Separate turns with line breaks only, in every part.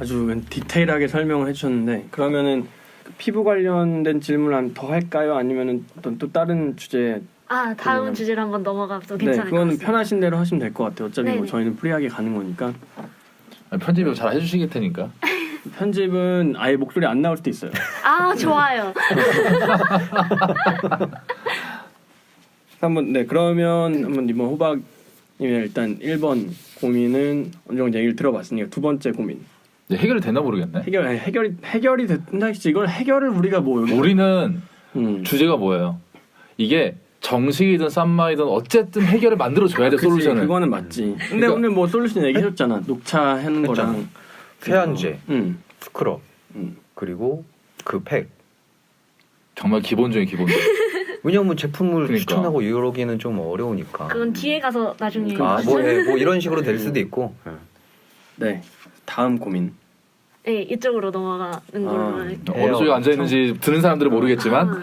아주 디테일하게 설명을 해주셨는데 그러면은 피부 관련된 질문 더 할까요? 아니면은 어떤 또 다른 주제?
다음 주제로 한번 넘어가도 괜찮을 것 같습니다.
그거는 편하신 대로 하시면 될 것 같아요. 어차피 뭐
네네.
저희는 프리하게 가는 거니까.
편집을 잘 해주시길 테니까.
편집은 아예 목소리 안 나올 수도 있어요.
좋아요.
그러면 한번 이번 호박님의 일단 1번 고민은 어느 정도 얘기를 들어봤으니까 두 번째 고민.
네, 해결이 되나 모르겠네.
해결이 된다 했지. 이걸 해결을 우리가
우리는 주제가 뭐예요? 이게 정식이든 쌈마이든 어쨌든 해결을 만들어줘야 돼. 솔루션을.
그거는 맞지. 근데 오늘 뭐 솔루션 얘기해줬잖아. 녹차하는 거랑
세안제, 스크럽, 그리고 그 팩.
정말 기본 중에 기본.
왜냐면 제품을 추천하고 이러기는 좀 어려우니까.
그건 뒤에 가서 나중에.
뭐 이런 식으로 될 수도 있고.
네. 다음 고민.
네, 이쪽으로 넘어가는 걸로 할게요.
어느 쪽에 앉아 있는지 듣는 사람들은 모르겠지만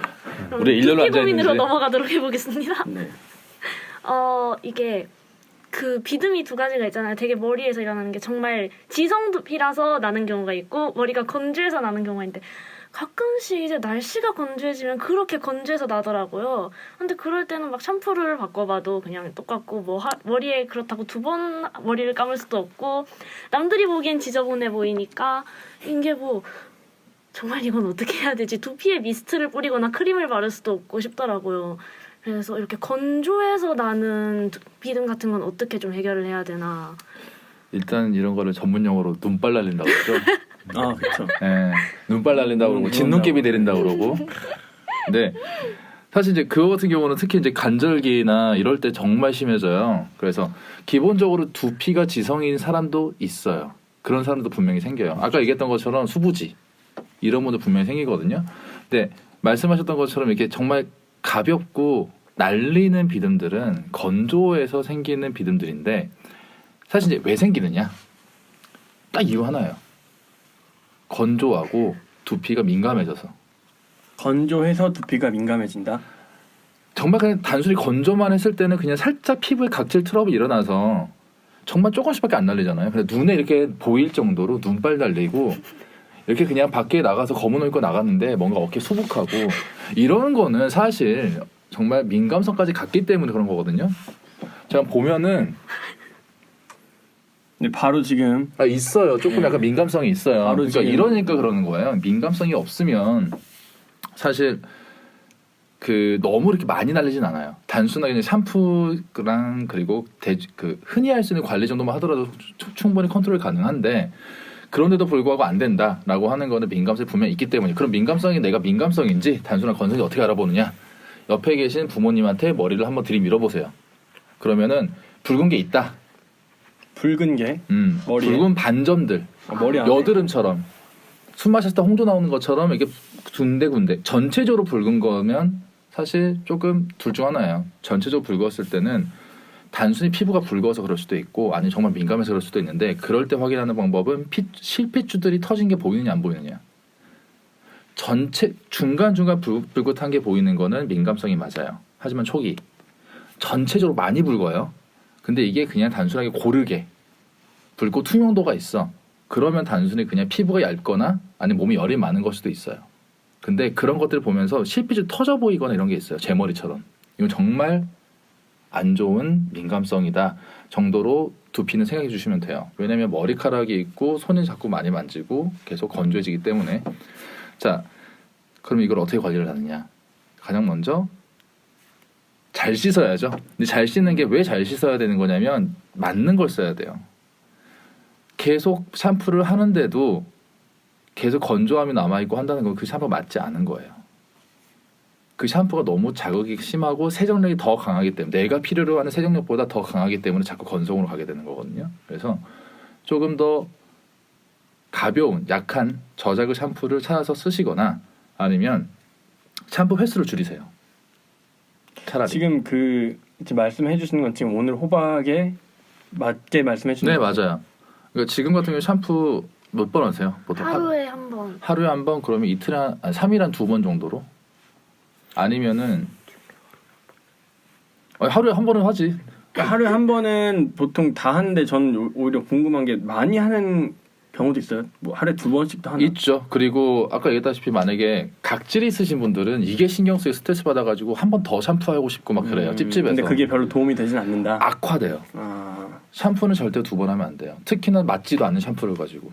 우리 일렬로 앉아 있는지.
고민으로 넘어가도록 해보겠습니다.
네.
이게 그 비듬이 두 가지가 있잖아요. 되게 머리에서 일어나는 게 정말 지성 두피라서 나는 경우가 있고 머리가 건조해서 나는 경우가 있는데 가끔씩 이제 날씨가 건조해지면 그렇게 건조해서 나더라고요. 근데 그럴 때는 막 샴푸를 바꿔봐도 그냥 똑같고 머리에 그렇다고 두 번 머리를 감을 수도 없고 남들이 보기엔 지저분해 보이니까 이게 뭐 정말 이건 어떻게 해야 되지? 두피에 미스트를 뿌리거나 크림을 바를 수도 없고 싶더라고요. 그래서 이렇게 건조해서 나는 비듬 같은 건 어떻게 좀 해결을 해야 되나.
일단 이런 거를 전문 용어로 눈발 날린다고 그러죠.
그렇죠.
네, 눈발 날린다고 그러고 진눈깨비 내린다고 그러고. 근데 사실 이제 그거 같은 경우는 특히 이제 간절기나 이럴 때 정말 심해져요. 그래서 기본적으로 두피가 지성인 사람도 있어요. 그런 사람도 분명히 생겨요. 아까 얘기했던 것처럼 수부지 이런 분도 분명히 생기거든요. 근데 말씀하셨던 것처럼 이렇게 정말 가볍고 날리는 비듬들은 건조해서 생기는 비듬들인데 사실 이제 왜 생기느냐? 딱 이유 하나예요. 건조하고 두피가 민감해져서.
건조해서 두피가 민감해진다.
정말 그냥 단순히 건조만 했을 때는 그냥 살짝 피부에 각질 트러블이 일어나서 정말 조금씩밖에 안 날리잖아요. 근데 눈에 이렇게 보일 정도로 눈발 날리고 이렇게 그냥 밖에 나가서 검은 옷 입고 나갔는데 뭔가 어깨 수북하고 이런 거는 사실 정말 민감성까지 갔기 때문에 그런 거거든요. 제가 보면은
바로 지금
있어요. 조금 약간 민감성이 있어요.
바로
그러니까
지금
이러니까 그러는 거예요. 민감성이 없으면 사실 그 너무 이렇게 많이 날리진 않아요. 단순하게 그냥 샴푸랑 그리고 흔히 할 수 있는 관리 정도만 하더라도 충분히 컨트롤 가능한데 그런데도 불구하고 안 된다라고 하는 거는 민감성이 분명히 있기 때문에 그럼 민감성이 내가 민감성인지 단순한 건성인지 어떻게 알아보느냐? 옆에 계신 부모님한테 머리를 한번 들이밀어 보세요. 그러면은 붉은 게 있다.
붉은 게 머리에?
붉은 반점들
머리 안에?
여드름처럼 숨 마셨을 때 홍조 나오는 것처럼 이렇게 군데군데 전체적으로 붉은 거면 사실 조금 둘 중 하나예요. 전체적으로 붉었을 때는 단순히 피부가 붉어서 그럴 수도 있고 아니면 정말 민감해서 그럴 수도 있는데 그럴 때 확인하는 방법은 실핏줄들이 터진 게 보이느냐 안 보이느냐. 전체 중간중간 붉긋한 게 보이는 거는 민감성이 맞아요. 하지만 초기 전체적으로 많이 붉어요. 근데 이게 그냥 단순하게 고르게 붉고 투명도가 있어. 그러면 단순히 그냥 피부가 얇거나 아니면 몸이 열이 많은 걸 수도 있어요. 근데 그런 것들을 보면서 실핏줄 터져 보이거나 이런 게 있어요. 제 머리처럼. 이건 정말 안 좋은 민감성이다 정도로 두피는 생각해 주시면 돼요. 왜냐면 머리카락이 있고 손을 자꾸 많이 만지고 계속 건조해지기 때문에. 자, 그럼 이걸 어떻게 관리를 하느냐? 가장 먼저 잘 씻어야죠. 근데 잘 씻는 게 왜 잘 씻어야 되는 거냐면 맞는 걸 써야 돼요. 계속 샴푸를 하는데도 계속 건조함이 남아있고 한다는 건 그 샴푸가 맞지 않은 거예요. 그 샴푸가 너무 자극이 심하고 세정력이 더 강하기 때문에 내가 필요로 하는 세정력보다 더 강하기 때문에 자꾸 건성으로 가게 되는 거거든요. 그래서 조금 더 가벼운 약한 저자극 샴푸를 찾아서 쓰시거나 아니면 샴푸 횟수를 줄이세요. 차라리.
지금 이제 말씀해 주시는 건 지금 오늘 호박에 맞게 말씀해 주시는
네,
거죠?
맞아요. 그러니까 지금 같은 경우 샴푸 몇 번 하세요? 보통
하루에 한 번.
하루에 한 번 그러면 3일에 한 2번 정도로? 아니면은 하루에 한 번은 하지.
하루에 한 번은 보통 다 하는데 저는 오히려 궁금한 게 많이 하는 경우도 있어요. 뭐 하루에 2번씩도 하나.
있죠. 그리고 아까 얘기했다시피 만약에 각질이 있으신 분들은 이게 신경 쓰여 스트레스 받아가지고 한 번 더 샴푸하고 싶고 막 그래요. 찝찝해서.
근데 그게 별로 도움이 되진 않는다.
악화돼요. 샴푸는 절대 2번 하면 안 돼요. 특히나 맞지도 않는 샴푸를 가지고.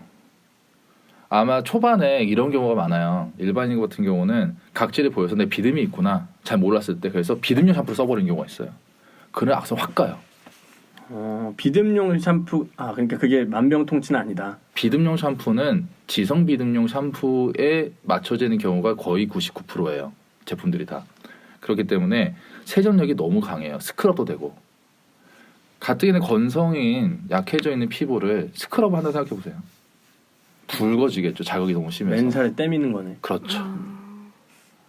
아마 초반에 이런 경우가 많아요. 일반인 같은 경우는 각질이 보여서 내 비듬이 있구나 잘 몰랐을 때 그래서 비듬용 샴푸를 써버리는 경우가 있어요. 그런 악성 확 가요.
비듬용 샴푸 그러니까 그게 만병통치는 아니다.
비듬용 샴푸는 지성 비듬용 샴푸에 맞춰지는 경우가 거의 99%예요. 제품들이 다. 그렇기 때문에 세정력이 너무 강해요. 스크럽도 되고. 가뜩이나 건성인 약해져 있는 피부를 스크럽 한다 생각해 보세요. 붉어지겠죠. 자극이 너무 심해서.
맨살에 때미는 거네.
그렇죠.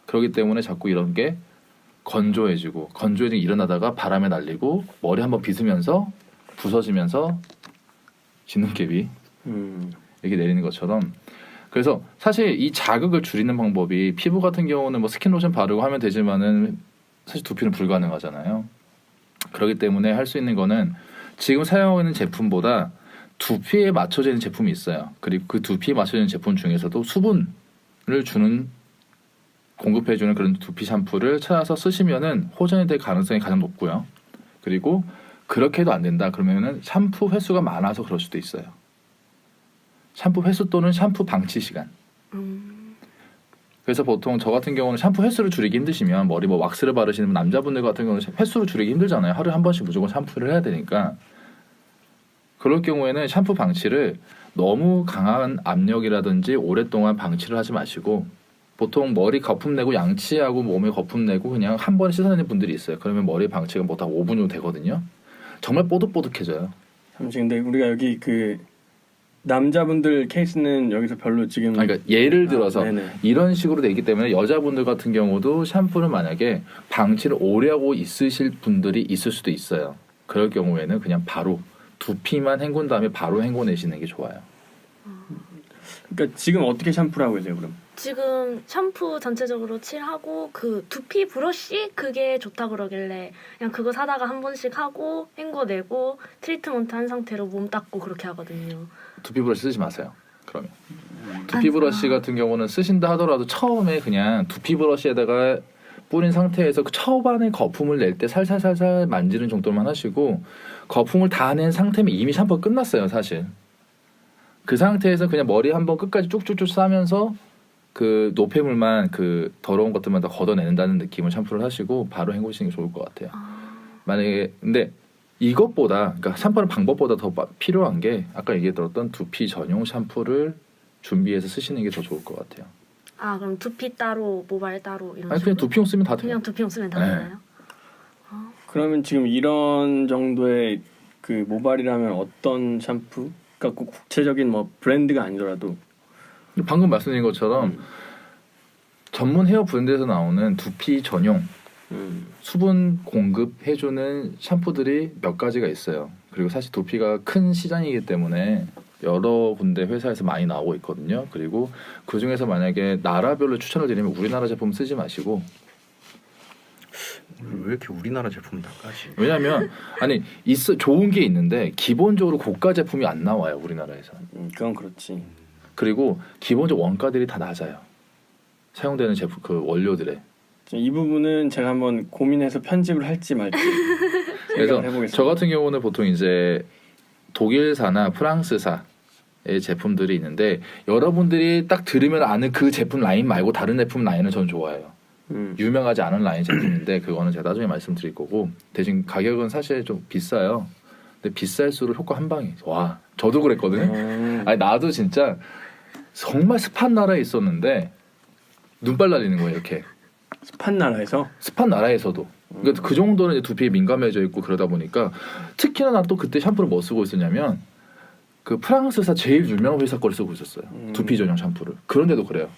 그렇기 때문에 자꾸 이런 게 건조해지고 일어나다가 바람에 날리고 머리 한번 빗으면서 부서지면서 진눈깨비 이렇게 내리는 것처럼 그래서 사실 이 자극을 줄이는 방법이 피부 같은 경우는 뭐 스킨 로션 바르고 하면 되지만은 사실 두피는 불가능하잖아요. 그렇기 때문에 할 수 있는 거는 지금 사용하고 있는 제품보다 두피에 맞춰지는 제품이 있어요. 그리고 그 두피에 맞춰지는 제품 중에서도 수분을 주는 공급해주는 그런 두피 샴푸를 찾아서 쓰시면은 호전이 될 가능성이 가장 높고요. 그리고 그렇게 해도 안 된다 그러면은 샴푸 횟수가 많아서 그럴 수도 있어요. 샴푸 횟수 또는 샴푸 방치 시간. 그래서 보통 저 같은 경우는 샴푸 횟수를 줄이기 힘드시면 머리 뭐 왁스를 바르시는 남자분들 같은 경우는 횟수를 줄이기 힘들잖아요. 하루에 한 번씩 무조건 샴푸를 해야 되니까. 그럴 경우에는 샴푸 방치를 너무 강한 압력이라든지 오랫동안 방치를 하지 마시고 보통 머리 거품 내고 양치하고 몸에 거품 내고 그냥 한 번에 씻어내는 분들이 있어요. 그러면 머리 방치가 뭐 다 5분 정도 되거든요. 정말 뽀득뽀득해져요.
잠시 근데 우리가 여기 그 남자분들 케이스는 여기서 별로 지금
그러니까 예를 들어서
네네.
이런 식으로 되기 때문에 여자분들 같은 경우도 샴푸를 만약에 방치를 오래 하고 있으실 분들이 있을 수도 있어요. 그럴 경우에는 그냥 바로 두피만 헹군 다음에 바로 헹궈내시는 게 좋아요.
그러니까 지금 어떻게 샴푸를 하고 계세요 그럼?
지금 샴푸 전체적으로 칠하고 그 두피 브러쉬 그게 좋다 그러길래 그냥 그거 사다가 한 번씩 하고 헹궈내고 트리트먼트 한 상태로 몸 닦고 그렇게 하거든요.
두피 브러쉬 쓰지 마세요. 그러면 두피 브러쉬 같은 경우는 쓰신다 하더라도 처음에 그냥 두피 브러쉬에다가 뿌린 상태에서 그 초반에 거품을 낼 때 살살살살 만지는 정도만 하시고 거품을 다 낸 상태면 이미 샴푸가 끝났어요 사실. 그 상태에서 그냥 머리 한번 끝까지 쭉쭉쭉 싸면서 그 노폐물만 그 더러운 것들만 다 걷어낸다는 느낌을 샴푸를 하시고 바로 헹구시는 게 좋을 것 같아요. 만약에 근데 이것보다 그러니까 샴푸하는 방법보다 더 필요한 게 아까 얘기했던 두피 전용 샴푸를 준비해서 쓰시는 게 더 좋을 것 같아요.
그럼 두피 따로 모발 따로 이런
아니
식으로?
그냥 두피용 쓰면 다 돼요.
그냥 두피용 쓰면 다
네.
되나요?
그러면 지금 이런 정도의 그 모발이라면 어떤 샴푸? 그러니까 꼭 국제적인 뭐 브랜드가 아니더라도
방금 말씀드린 것처럼 전문 헤어 브랜드에서 나오는 두피 전용 수분 공급해주는 샴푸들이 몇 가지가 있어요. 그리고 사실 두피가 큰 시장이기 때문에 여러 군데 회사에서 많이 나오고 있거든요. 그리고 그 중에서 만약에 나라별로 추천을 드리면 우리나라 제품 쓰지 마시고
왜 이렇게 우리나라 제품을 다 까지?
왜냐면 아니 좋은 게 있는데 기본적으로 고가 제품이 안 나와요 우리나라에서.
그건 그렇지.
그리고 기본적 원가들이 다 낮아요. 사용되는 제품 그 원료들에.
이 부분은 제가 한번 고민해서 편집을 할지 말지
그래서
생각을 해보겠습니다.
저 같은 경우는 보통 이제 독일사나 프랑스사의 제품들이 있는데 여러분들이 딱 들으면 아는 그 제품 라인 말고 다른 제품 라인은 전 좋아해요. 유명하지 않은 라인 제품인데 그거는 제가 나중에 말씀드릴 거고 대신 가격은 사실 좀 비싸요. 근데 비쌀수록 효과 한 방이. 와, 저도 그랬거든요. 아니 나도 진짜 정말 습한 나라에 있었는데 눈발 날리는 거예요 이렇게.
습한 나라에서?
습한 나라에서도. 그러니까 그 정도는 이제 두피에 민감해져 있고 그러다 보니까 특히나 난 또 그때 샴푸를 뭐 쓰고 있었냐면 그 프랑스사 제일 유명한 회사 거를 쓰고 있었어요. 두피 전용 샴푸를. 그런데도 그래요.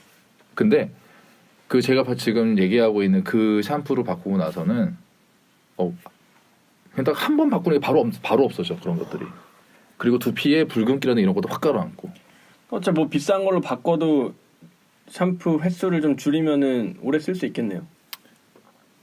근데 그 제가 지금 얘기하고 있는 그 샴푸를 바꾸고 나서는 그냥 딱 한 번 바꾸는 게 바로 없어져 그런 것들이. 그리고 두피에 붉은기라는 이런 것도 확 가라앉고.
어차피 뭐 비싼 걸로 바꿔도 샴푸 횟수를 좀 줄이면은 오래 쓸 수 있겠네요.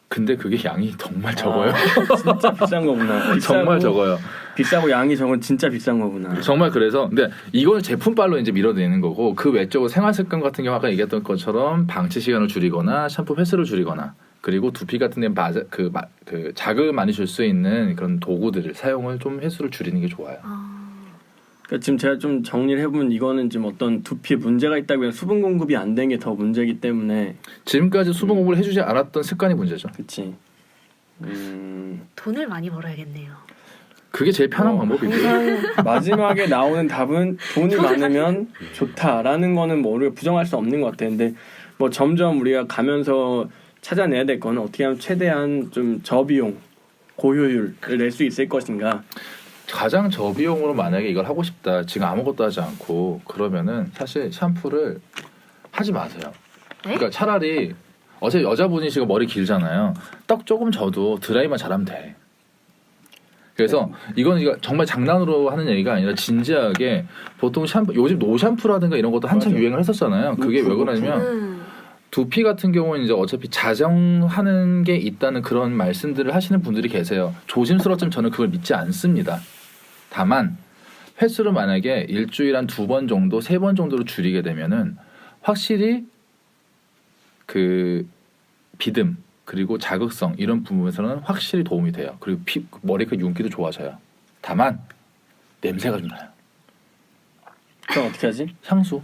근데 그게 양이 정말 적어요.
진짜 비싼 거구나.
정말 적어요.
비싸고 양이 적은 진짜 비싼 거구나.
정말 그래서 근데 이거는 제품빨로 이제 밀어내는 거고 그 외적으로 생활 습관 같은 경우 아까 얘기했던 것처럼 방치 시간을 줄이거나 샴푸 횟수를 줄이거나 그리고 두피 같은 데 그 자극을 많이 줄 수 있는 그런 도구들을 사용을 좀 횟수를 줄이는 게 좋아요.
그러니까 지금 제가 좀 정리를 해보면 이거는 지금 어떤 두피에 문제가 있다고 수분 공급이 안 된 게 더 문제이기 때문에
지금까지 수분 공급을 해주지 않았던 습관이 문제죠.
그렇지.
돈을 많이 벌어야겠네요.
그게 제일 편한 방법이고
항상 마지막에 나오는 답은 돈이 많으면 좋다라는 거는 뭐 우리가 부정할 수 없는 것 같아요. 근데 뭐 점점 우리가 가면서 찾아내야 될 거는 어떻게 하면 최대한 좀 저비용, 고효율을 낼 수 있을 것인가.
가장 저비용으로 만약에 이걸 하고 싶다 지금 아무것도 하지 않고 그러면은 사실 샴푸를 하지 마세요.
네?
그러니까 차라리 어제 여자분이 지금 머리 길잖아요. 떡 조금 져도 드라이만 잘하면 돼. 그래서 이거 정말 장난으로 하는 얘기가 아니라 진지하게 보통 샴푸 요즘 노샴푸라든가 이런 것도 한참
맞아.
유행을 했었잖아요. 그게 왜 그러냐면 두피 같은 경우는 이제 어차피 자정하는 게 있다는 그런 말씀들을 하시는 분들이 계세요. 조심스럽지만 저는 그걸 믿지 않습니다. 다만 횟수를 만약에 일주일에 한 2번 정도, 3번 정도로 줄이게 되면은 확실히 그 비듬 그리고 자극성 이런 부분에서는 확실히 도움이 돼요. 그리고 머리 그 윤기도 좋아져요. 다만 냄새가 좀 나요.
그럼 어떻게 하지?
향수.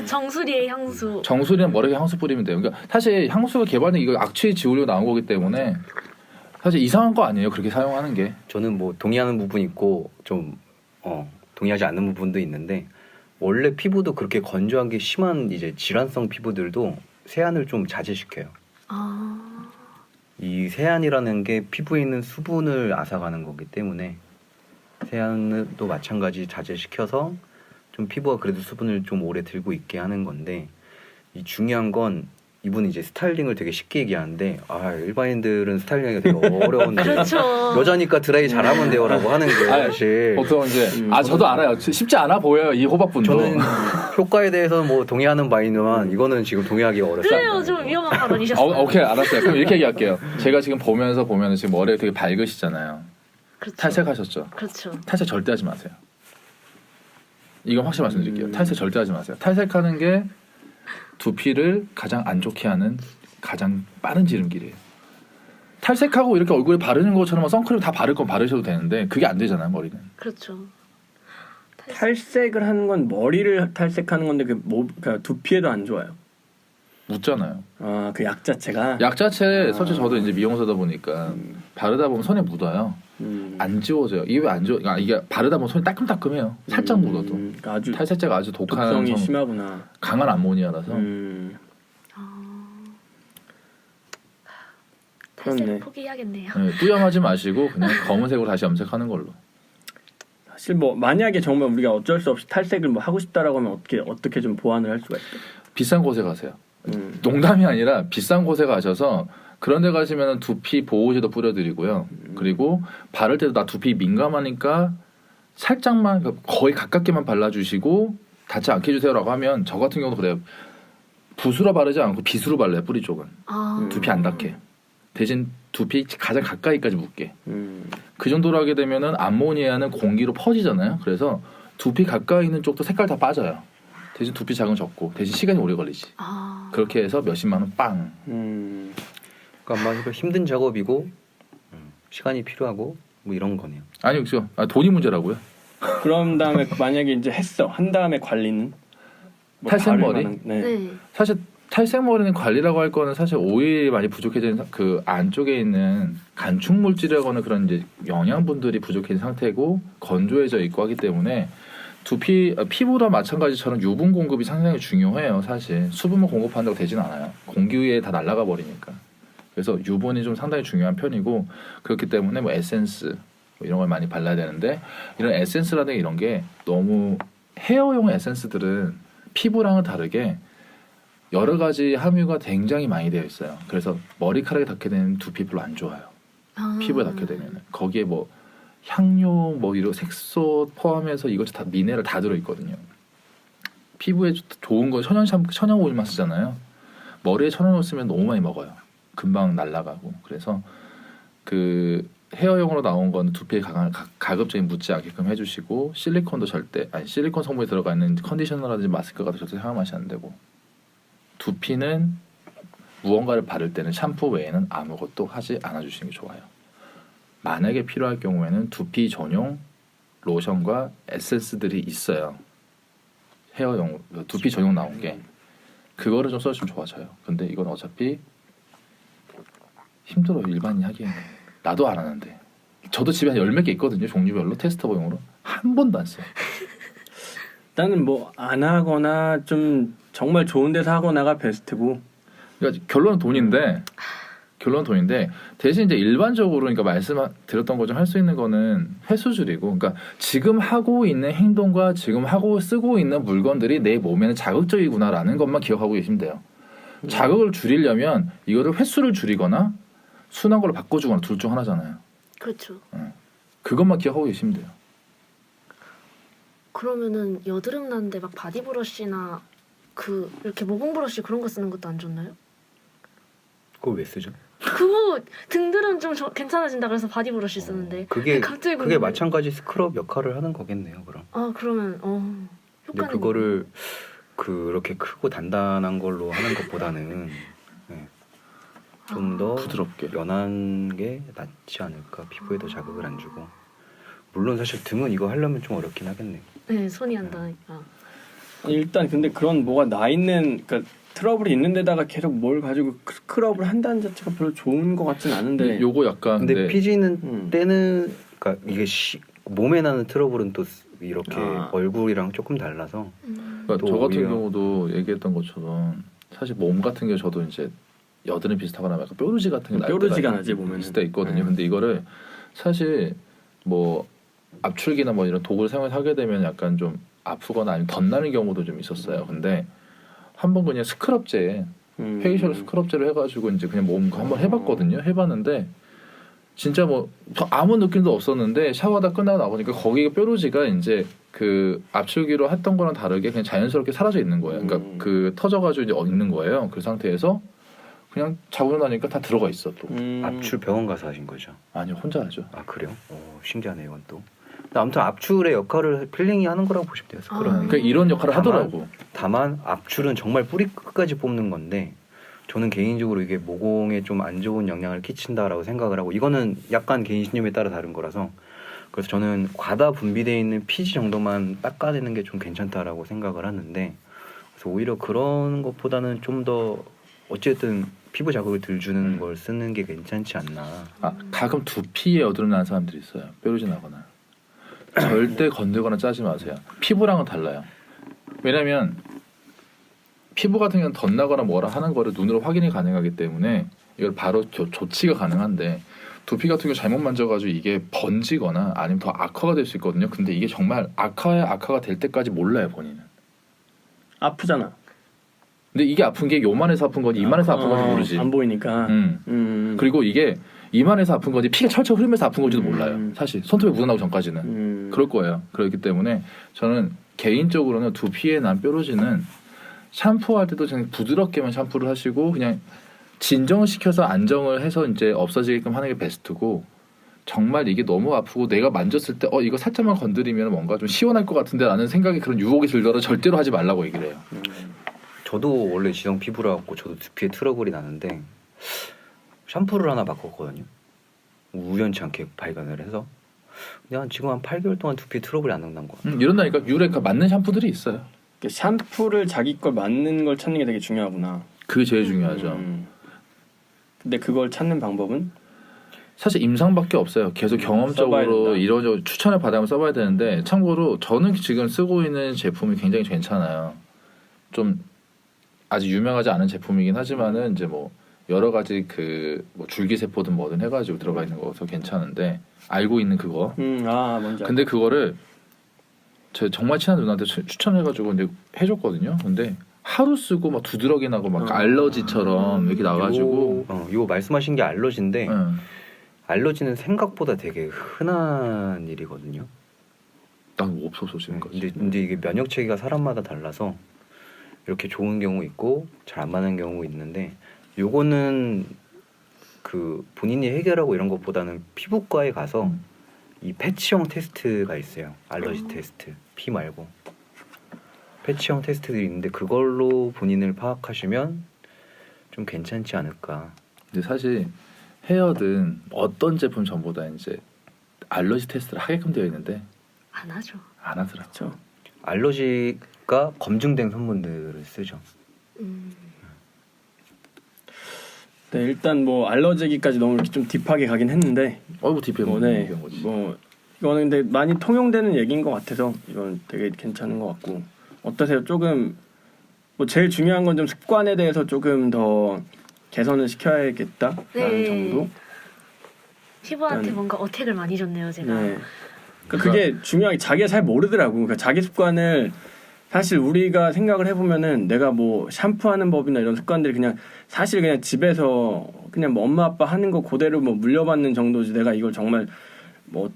정수리의 향수.
정수리랑 머리에 향수 뿌리면 돼요. 그러니까 사실 향수가 개발된 이거 악취 지우려고 나온 거기 때문에 사실 이상한 거 아니에요. 그렇게 사용하는 게.
저는 뭐 동의하는 부분이 있고 좀 동의하지 않는 부분도 있는데 원래 피부도 그렇게 건조한 게 심한 이제 질환성 피부들도 세안을 좀 자제시켜요. 이 세안이라는 게 피부에 있는 수분을 앗아가는 거기 때문에 세안도 마찬가지 자제시켜서 좀 피부가 그래도 수분을 좀 오래 들고 있게 하는 건데 이 중요한 건 이분이 이제 스타일링을 되게 쉽게 얘기하는데 일반인들은 스타일링이 되게 어려운데
그렇죠.
여자니까 드라이 잘하면 돼요라고 하는 게 사실
보통 이제 저도 알아요. 쉽지 않아 보여요. 이 호박분도.
저는 효과에 대해서 뭐 동의하는 바이지만 이거는 지금 동의하기가 어렵습니다.
그래요, 좀 위험한 발언이셨어요.
오케이 알았어요. 그럼 이렇게 얘기할게요. 제가 지금 보면은 지금 머리가 되게 밝으시잖아요.
그렇죠.
탈색하셨죠?
그렇죠.
탈색 절대 하지 마세요. 이건 확실히 말씀드릴게요. 탈색 절대 하지 마세요. 탈색하는 게 두피를 가장 안 좋게 하는 가장 빠른 지름길이에요. 탈색하고 이렇게 얼굴에 바르는 것처럼 선크림 다 바를 건 바르셔도 되는데 그게 안 되잖아요. 머리는.
그렇죠.
탈색을 하는 건 머리를 탈색하는 건데 그러니까 두피에도 안 좋아요.
묻잖아요.
그 약 자체가.
약 자체 솔직히 저도 이제 미용사다 보니까 바르다 보면 손에 묻어요. 안 지워져요. 이게 왜 안 지워? 이게 바르다 보면 손이 따끔따끔해요. 살짝 묻어도.
그러니까 아주
탈색제가 아주 독한
독성이 심하구나.
강한 암모니아라서.
탈색
그렇네.
포기해야겠네요.
네, 뿌염하지 마시고 그냥 검은색으로 다시 염색하는 걸로.
사실 뭐 만약에 정말 우리가 어쩔 수 없이 탈색을 뭐 하고 싶다라고 하면 어떻게 좀 보완을 할 수가 있어요?
비싼 곳에 가세요. 농담이 아니라 비싼 곳에 가셔서 그런 데 가시면 두피 보호제도 뿌려드리고요. 그리고 바를 때도 나 두피 민감하니까 살짝만 거의 가깝게만 발라주시고 닿지 않게 해주세요라고 하면 저 같은 경우도 그래요. 붓으로 바르지 않고 빗으로 발라요. 뿌리 쪽은. 두피 안 닿게. 대신 두피 가장 가까이까지 묻게. 그 정도로 하게 되면은 암모니아는 공기로 퍼지잖아요. 그래서 두피 가까이 있는 쪽도 색깔 다 빠져요. 대신 두피 자극은 적고 대신 시간이 오래 걸리지. 그렇게 해서 몇십만 원 빵.
그러니까 아마 힘든 작업이고 시간이 필요하고 뭐 이런 거네요.
아니요, 그죠? 돈이 문제라고요.
그런 다음에 만약에 이제 한 다음에 관리는 뭐
탈색머리?
네.
사실 탈색머리는 관리라고 할 거는 사실 오일이 많이 부족해진 그 안쪽에 있는 간축 물질이라거나 그런 이제 영양분들이 부족해진 상태고 건조해져 있고 하기 때문에 피부랑 마찬가지처럼 유분 공급이 상당히 중요해요. 사실 수분만 공급한다고 되진 않아요. 공기 위에 다 날아가 버리니까. 그래서 유분이 좀 상당히 중요한 편이고 그렇기 때문에 뭐 에센스 뭐 이런 걸 많이 발라야 되는데 이런 에센스라든가 이런 게 너무 헤어용 에센스들은 피부랑은 다르게 여러 가지 함유가 굉장히 많이 되어 있어요. 그래서 머리카락에 닿게 되는 두피 별로 안 좋아요. 피부에 닿게 되면 거기에 뭐 향료 뭐 이런 색소 포함해서 이것이 다 미네랄 다 들어 있거든요. 피부에 좋은 거 천연 오일만 쓰잖아요. 머리에 천연 오일 쓰면 너무 많이 먹어요. 금방 날아가고 그래서 그 헤어용으로 나온 건 두피에 가급적이 묻지 않게끔 해주시고 실리콘도 절대 실리콘 성분이 들어가 있는 컨디셔너라든지 마스크 같은 절대 사용하시면 안 되고 두피는 무언가를 바를 때는 샴푸 외에는 아무것도 하지 않아 주시는 게 좋아요. 만약에 필요할 경우에는 두피 전용 로션과 에센스들이 있어요. 헤어용 두피 전용 나온 게 그거를 좀 써주면 좋아져요. 근데 이건 어차피 힘들어 일반인이 하기에는. 나도 안 하는데 저도 집에 한 10몇 개 있거든요. 종류별로 테스터용으로 한 번도 안 써요.
나는 뭐 안 하거나 좀 정말 좋은 데서 하거나가 베스트고.
그러니까 결론은 돈인데 대신 이제 일반적으로 그러니까 말씀 드렸던 거 좀 할 수 있는 거는 횟수 줄이고 그러니까 지금 하고 있는 행동과 지금 하고 쓰고 있는 물건들이 내 몸에는 자극적이구나라는 것만 기억하고 계시면 돼요. 자극을 줄이려면 이거를 횟수를 줄이거나 순한 걸로 바꿔주거나 둘 중 하나잖아요.
그렇죠.
그것만 기억하고 계시면 돼요.
그러면은 여드름 나는데 막 바디브러쉬나 그 이렇게 모공 브러쉬 그런 거 쓰는 것도 안 좋나요?
그거 왜 쓰죠?
그거 등들은 좀 괜찮아진다 그래서 바디브러쉬 쓰는데
그게
갑자기
그게 마찬가지 스크럽 역할을 하는 거겠네요. 그럼.
아 그러면
근데
효과는
그거를 그렇게 크고 단단한 걸로 하는 것보다는 좀 더
부드럽게.
연한 게 낫지 않을까. 피부에 더 자극을 안 주고. 물론 사실 등은 이거 하려면 좀 어렵긴 하겠네요.
네 손이 한다니까.
일단 근데 그런 뭐가 나 있는 그러니까 트러블이 있는 데다가 계속 뭘 가지고 스크럽을 한다는 자체가 별로 좋은 것 같진 않은데.
요거 약간
근데 피지는
음.
때는 그러니까 이게 몸에 나는 트러블은 또 이렇게
아.
얼굴이랑 조금 달라서
그러니까
또
저 같은
오히려-
경우도 얘기했던 것처럼 사실 몸 같은 게 저도 이제 여드름 비슷하거나 약간 뾰루지 같은 게날
뾰루지가
때가
나지 보면
있을 때 있거든요. 근데 이거를 사실 뭐 압출기나 뭐 이런 도구를 사용해서 하게 되면 약간 좀 아프거나 아니면 덧나는 경우도 좀 있었어요. 근데 한번 그냥 스크럽제 페이셜 스크럽제로 해가지고 이제 그냥 몸 한번 해봤거든요. 해봤는데 진짜 뭐 아무 느낌도 없었는데 샤워하다 끝나고 나보니까 거기가 뾰루지가 이제 그 압출기로 했던 거랑 다르게 그냥 자연스럽게 사라져 있는 거예요. 그러니까 그 터져가지고 이제 있는 거예요. 그 상태에서 그냥 자고 나니까 다 들어가 있어 또.
압출 병원 가서 하신 거죠?
아니요 혼자 하죠.
아 그래요? 신기하네요 이건 또. 근데 아무튼 압출의 역할을 필링이 하는 거라고 보시면 돼요. 스크럽은.
그러니까 이런 역할을
다만-
하더라고.
다만 압출은 정말 뿌리 끝까지 뽑는 건데 저는 개인적으로 이게 모공에 좀 안 좋은 영향을 끼친다라고 생각을 하고 이거는 약간 개인 신념에 따라 다른 거라서 그래서 저는 과다 분비되어 있는 피지 정도만 닦아내는 게 좀 괜찮다라고 생각을 하는데 그래서 오히려 그런 것보다는 좀 더 어쨌든 피부 자극을 덜 주는 걸 쓰는 게 괜찮지 않나.
가끔 두피에 여드름 나는 사람들이 있어요. 뾰루지 나거나. 절대 건들거나 짜지 마세요. 피부랑은 달라요. 왜냐면 피부 같은 경우는 덧나거나 뭐라 하는 거를 눈으로 확인이 가능하기 때문에 이걸 바로 조치가 가능한데 두피 같은 경우 잘못 만져가지고 이게 번지거나 아니면 더 악화가 될 수 있거든요. 근데 이게 정말 악화가 될 때까지 몰라요 본인은.
아프잖아.
근데 이게 아픈 게 요만해서 아픈 건지 이만해서 아픈 건지 모르지.
안 보이니까.
그리고 이게 이만해서 아픈 건지 피가 철철 흐르면서 아픈 건지도 몰라요. 사실 손톱에 묻어나오기 전까지는. 그럴 거예요. 그렇기 때문에 저는 개인적으로는 두피에 난 뾰루지는 샴푸할 때도 그냥 부드럽게만 샴푸를 하시고 그냥 진정시켜서 안정을 해서 이제 없어지게끔 하는 게 베스트고 정말 이게 너무 아프고 내가 만졌을 때 이거 살짝만 건드리면 뭔가 좀 시원할 것 같은데 라는 생각이 그런 유혹이 들더라도 절대로 하지 말라고 얘기를 해요.
저도 원래 지성 피부라 갖고 저도 두피에 트러블이 나는데 샴푸를 하나 바꿨거든요. 우연치 않게 발견을 해서 그냥 지금 한 8개월 동안 두피에 트러블이 안 난 거 같아요.
이런다니까 유레카 맞는 샴푸들이 있어요.
그러니까 샴푸를 자기 걸 맞는 걸 찾는 게 되게 중요하구나.
그게 제일 중요하죠.
근데 그걸 찾는 방법은
사실 임상밖에 없어요. 계속
써봐야
경험적으로
된다.
이런 추천을 받으면 써봐야 되는데 참고로 저는 지금 쓰고 있는 제품이 굉장히 괜찮아요. 좀 아직 유명하지 않은 제품이긴 하지만은 이제 뭐 여러 가지 그 뭐 줄기세포든 뭐든 해가지고 들어가 있는 거서 괜찮은데 알고 있는 그거.
뭔지 알아.
근데 그거를 제 정말 친한 누나한테 추천해가지고 이제 해줬거든요. 근데 하루 쓰고 막 두드러기 나고 막 알러지처럼 이렇게 나가지고.
이거 말씀하신 게 알러지인데
응.
알러지는 생각보다 되게 흔한 일이거든요.
난 없어서 지금까지.
근데 이게 면역 체계가 사람마다 달라서 이렇게 좋은 경우 있고 잘 안 맞는 경우 있는데 요거는 그 본인이 해결하고 이런 것보다는 피부과에 가서 이 패치형 테스트가 있어요. 알러지 테스트. 피 말고. 패치형 테스트들이 있는데 그걸로 본인을 파악하시면 좀 괜찮지 않을까.
근데 사실 헤어든 어떤 제품 전보다 이제 알러지 테스트를 하게끔 되어 있는데
안 하죠.
안 하더라고.
그렇죠.
알러지가 검증된 성분들을 쓰죠.
네, 일단 뭐 알러지기까지 너무 이렇게 좀 딥하게 가긴 했는데
어이구 디피에
뭐, 네, 뭐 이거는 근데 많이 통용되는 얘기인 것 같아서 이건 되게 괜찮은 것 같고 어떠세요? 조금 뭐 제일 중요한 건 좀 습관에 대해서 조금 더 개선을 시켜야겠다라는
네.
정도.
피부한테
일단-
뭔가 어택을 많이 줬네요, 제가.
네. 그게 중요하게 자기가 잘 모르더라고. 그러니까 자기 습관을 사실 우리가 생각을 해보면은 내가 뭐 샴푸하는 법이나 이런 습관들이 그냥 사실 그냥 집에서 그냥 뭐 엄마 아빠 하는 거 그대로 뭐 물려받는 정도지 내가 이걸 정말 뭐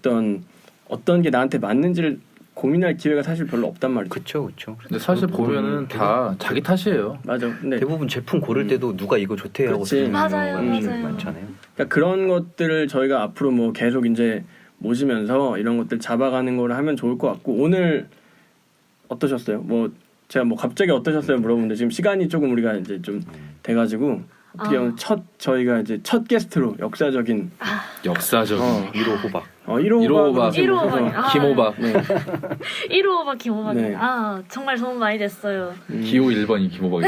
어떤 게 나한테 맞는지를 고민할 기회가 사실 별로 없단 말이죠.
그쵸.
근데 사실 보면은 다 자기 탓이에요.
맞아. 근데
대부분 제품 고를 때도 누가 이거 좋대 하고
그치.
쓰는
맞아요,
경우가
맞아요.
많잖아요.
그러니까 그런 것들을 저희가 앞으로 뭐 계속 이제 모시면서 이런 것들 잡아가는 거를 하면 좋을 것 같고 오늘 어떠셨어요? 뭐 제가 뭐 갑자기 어떠셨어요 물어보는데 지금 시간이 조금 우리가 이제 좀 돼가지고 어떻게 보면 저희가 이제 첫 게스트로 역사적인
역사적인
1호 호박.
1호
1호 호박.
1호 호박. 아,
김호박,
네.
1호 호박, 김호박.
네.
아, 정말 도움 많이 됐어요.
기호 1번이 김호박이.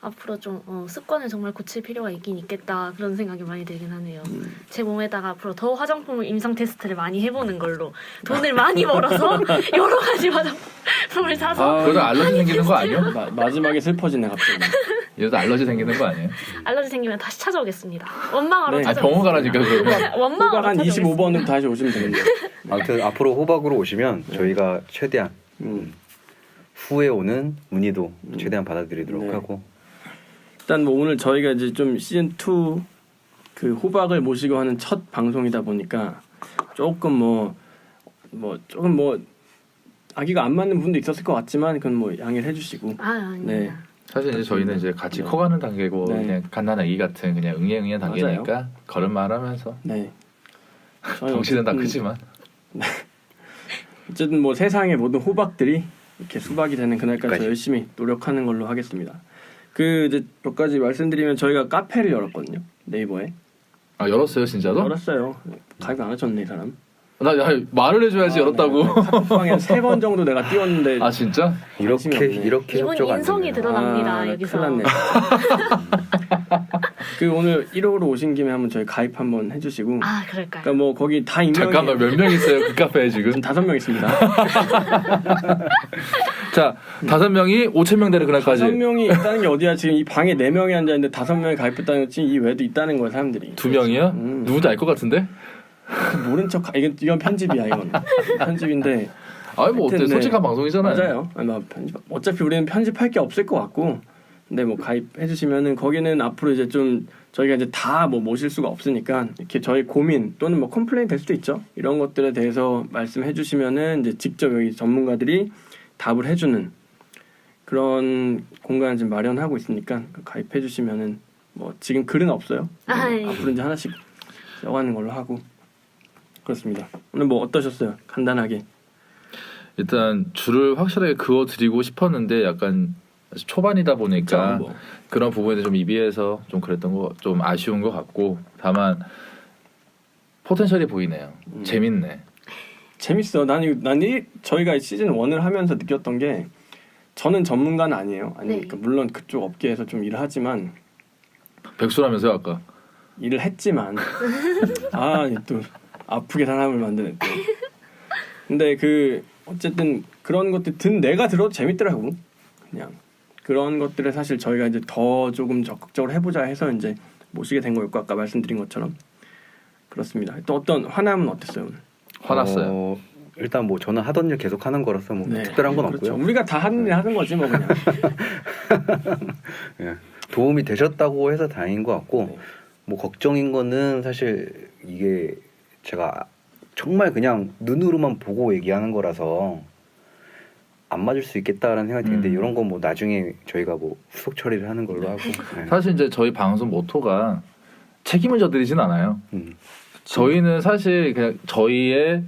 앞으로 좀 습관을 정말 고칠 필요가 있긴 있겠다 그런 생각이 많이 들긴 하네요. 제 몸에다가 앞으로 더 화장품 임상 테스트를 많이 해보는 걸로 돈을 많이 벌어서 여러 가지 화장품을 사서
그러다 알러지 생기는 거 아니에요?
마지막에 슬퍼지네 갑자기.
이러다 알러지 생기는 거 아니에요?
알러지 생기면 다시 찾아오겠습니다. 원망하러
네.
아
찾아오겠습니다.
병원 가라니까 그러면.
원망하러
호박 한
찾아오겠습니다.
25번으로 다시 오시면 되는데.
아무튼 앞으로 호박으로 오시면 저희가 최대한 후에 오는 문의도 최대한 받아들이도록
네.
하고
일단 뭐 오늘 저희가 이제 좀 시즌 2 그 호박을 모시고 하는 첫 방송이다 보니까 조금 조금 뭐 아기가 안 맞는 분도 있었을 것 같지만 그건 뭐 양해를 해주시고.
아, 아닙니다.
네.
사실 이제 저희는 이제 같이
네.
커가는 단계고
네.
그냥 갓난 아기 같은 그냥 응애응애 단계니까 걸음만 하면서
네. 저희
덩치는 다
어쨌든-
크지만
어쨌든 뭐 세상의 모든 호박들이 이렇게 수박이 되는 그날까지
끝까지.
열심히 노력하는 걸로 하겠습니다. 그 이제 몇 가지 말씀드리면 저희가 카페를 열었거든요. 네이버에.
아 열었어요 진짜로?
열었어요. 가입 안 하셨네 이 사람.
나 말을 해줘야지 열었다고.
카톡방에 한 3번 정도 내가 띄웠는데
아 진짜?
관심이 없네.
이렇게
이분
협조가 안
인성이
되네요.
드러납니다. 여기서.
큰일 났네. 그 오늘 1호로 오신 김에 한번 저희 가입 한번 해주시고.
아, 그럴까요?
그러니까 뭐 거기 다 익명이
잠깐만 몇 명 있어요 그 카페에 지금?
지금 5명 있습니다.
자 5명이 5,000명 되는 그날까지
5명이 있다는 게 어디야? 지금 이 방에 4명이 앉아 있는데 5명이 가입했다는 건 지금 이 외에도 있다는 거야 사람들이.
2명이야? 누군지 알 것 같은데?
모른 척 이건 편집이야 이건. 편집인데.
아이 뭐 어때
하여튼, 네.
솔직한 방송이잖아요.
맞아요. 아니, 뭐 편집 어차피 우리는 편집할 게 없을 것 같고. 근데 뭐 가입해 주시면은 거기는 앞으로 이제 좀 저희가 이제 다 뭐 모실 수가 없으니까 이렇게 저희 고민 또는 뭐 컴플레인 될 수도 있죠. 이런 것들에 대해서 말씀해 주시면은 이제 직접 여기 전문가들이 답을 해 주는 그런 공간을 지금 마련하고 있으니까 가입해 주시면은 뭐 지금 글은 없어요.
아이.
앞으로 이제 하나씩 써가는 걸로 하고 그렇습니다. 오늘 뭐 어떠셨어요? 간단하게.
일단 줄을 확실하게 그어드리고 싶었는데 약간 아직 초반이다 보니까
뭐.
그런 부분에 좀 미비해서 좀 그랬던 거 좀 아쉬운 것 같고 다만 포텐셜이 보이네요. 재밌네.
재밌어. 나는 저희가 시즌 1을 하면서 느꼈던 게 저는 전문가는 아니에요. 아니
네.
그러니까 물론 그쪽 업계에서 좀 일을 하지만
백수라면서요 아까.
일을 했지만 또 아프게 사람을 만드는 또. 근데 그 어쨌든 그런 것들 내가 들어도 재밌더라고. 그냥 그런 것들을 사실 저희가 이제 더 조금 적극적으로 해보자 해서 이제 모시게 된 거였고 아까 말씀드린 것처럼 그렇습니다. 또 어떤 화남은 어땠어요 오늘?
화났어요.
일단 뭐 저는 하던 일 계속 하는 거라서 뭐
네.
특별한 건
그렇죠.
없고요.
우리가 다 하는 일 하는 거지 뭐 그냥.
예. 도움이 되셨다고 해서 다행인 것 같고
네.
뭐 걱정인 거는 사실 이게 제가 정말 그냥 눈으로만 보고 얘기하는 거라서 안 맞을 수 있겠다라는 생각이 드는데 이런 건 뭐 나중에 저희가 뭐 후속 처리를 하는 걸로 하고 네.
사실 이제 저희 방송 모토가 책임을 져드리진 않아요. 저희는 사실 그냥 저희의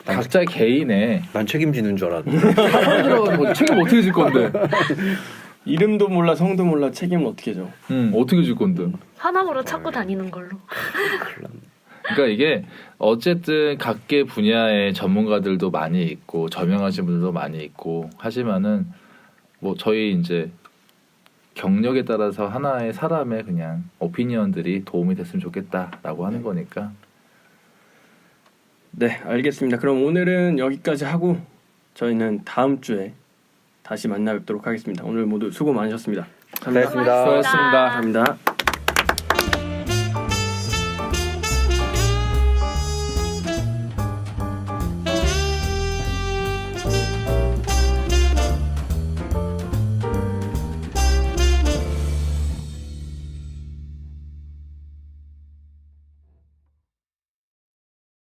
각자의 개인의
난 책임지는 줄 알았는데.
사람들하고 책임 어떻게 질 건데?
이름도 몰라 성도 몰라 책임을 어떻게 져?
어떻게 질 건데?
하나로 찾고 다니는 걸로.
그러니까 이게 어쨌든 각계 분야의 전문가들도 많이 있고 저명하신 분들도 많이 있고 하지만은 뭐 저희 이제 경력에 따라서 하나의 사람의 그냥 오피니언들이 도움이 됐으면 좋겠다라고 하는 거니까.
네, 알겠습니다. 그럼 오늘은 여기까지 하고 저희는 다음 주에 다시 만나 뵙도록 하겠습니다. 오늘 모두 수고 많으셨습니다. 감사합니다.
고생하셨습니다.
수고하셨습니다.
감사합니다.